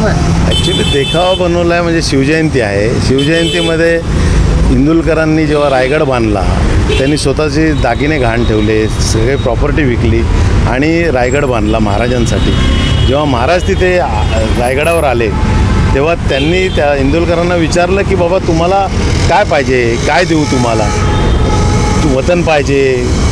Actually देखावा बनवला आहे म्हणजे शिवजयंती आहे. शिवजयंतीमध्ये इंदुलकरांनी जेव्हा रायगड बांधला त्यांनी स्वतःचे दागिने घाण ठेवले, सगळे प्रॉपर्टी विकली आणि रायगड बांधला महाराजांसाठी. जेव्हा महाराज तिथे रायगडावर आले तेव्हा त्यांनी त्या इंदुलकरांना विचारलं की बाबा तुम्हाला काय पाहिजे, काय देऊ तुम्हाला, वतन पाहिजे,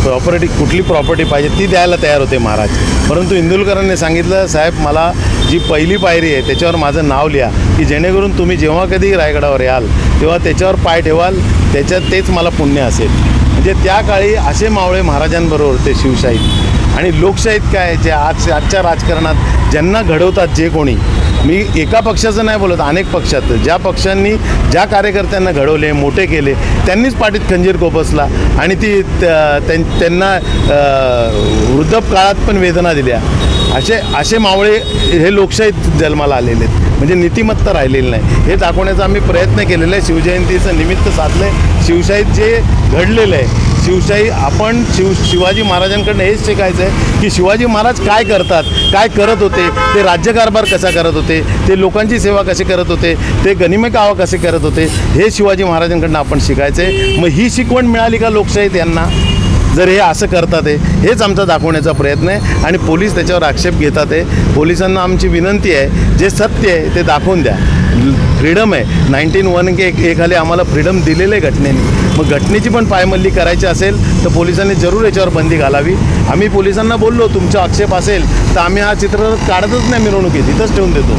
प्रॉपर्टी कुठली प्रॉपर्टी पाहिजे ती द्यायला तयार होते महाराज. परंतु इंदुलकरांनी सांगितलं साहेब मला जी पहिली पायरी आहे त्याच्यावर माझं नाव लिहा की जेणेकरून तुम्ही जेव्हा कधी रायगडावर याल तेव्हा त्याच्यावर पाय ठेवाल, त्याच्यात तेच मला पुण्य असेल. म्हणजे त्या काळी असे मावळे महाराजांबरोबर होते शिवशाहीत. आणि लोकशाहीत काय जे आजच्या राजकारणात ज्यांना घडवतात जे कोणी, मी एका पक्षाचं नाही बोलत, अनेक पक्षात ज्या पक्षांनी ज्या कार्यकर्त्यांना घडवले मोठे केले त्यांनीच पाठीत खंजीर खोपसला आणि ती त्यांना वृद्धप पण वेदना दिल्या. असे मावळे हे लोकशाहीत जन्माला आलेले आहेत. म्हणजे नीतिमत्ता राहिलेली नाही हे दाखवण्याचा आम्ही प्रयत्न केलेला आहे. शिवजयंतीचं निमित्त साधलं आहे. शिवशाहीत जे घडलेलं आहे शिवशाही आपण शिवाजी महाराजांकडनं हेच शिकायचं आहे की शिवाजी महाराज काय करतात, काय करत होते, ते राज्यकारभार कसा करत होते, ते लोकांची सेवा कशी करत होते, ते गनिमे कावा कसे करत होते, हे शिवाजी महाराजांकडनं आपण शिकायचं आहे. मग ही शिकवण मिळाली का लोकशाहीत यांना, जर हे असं करतात आहे हेच आमचा दाखवण्याचा प्रयत्न आहे. आणि पोलीस त्याच्यावर आक्षेप घेतात आहे. पोलिसांना आमची विनंती आहे जे सत्य आहे ते दाखवून द्या. फ्रीडम आहे 1901 खाली आम्हाला फ्रीडम दिलेलं आहे घटनेने. मग घटनेची पण पायमल्ली करायची असेल तर पोलिसांनी जरूर याच्यावर बंदी घालावी. आम्ही पोलिसांना बोललो तुमचा आक्षेप असेल तर आम्ही हा चित्ररथ काढतच नाही मिरवणुकीत, इथंच ठेवून देतो.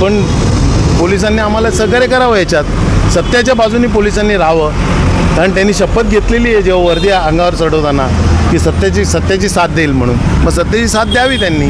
पण पोलिसांनी आम्हाला सहकार्य करावं, याच्यात सत्याच्या बाजूने पोलिसांनी राहावं. कारण त्यांनी शपथ घेतलेली आहे जेव्हा वर्दी अंगावर चढवताना की सत्याची साथ देईल म्हणून. मग सत्याची साथ द्यावी त्यांनी.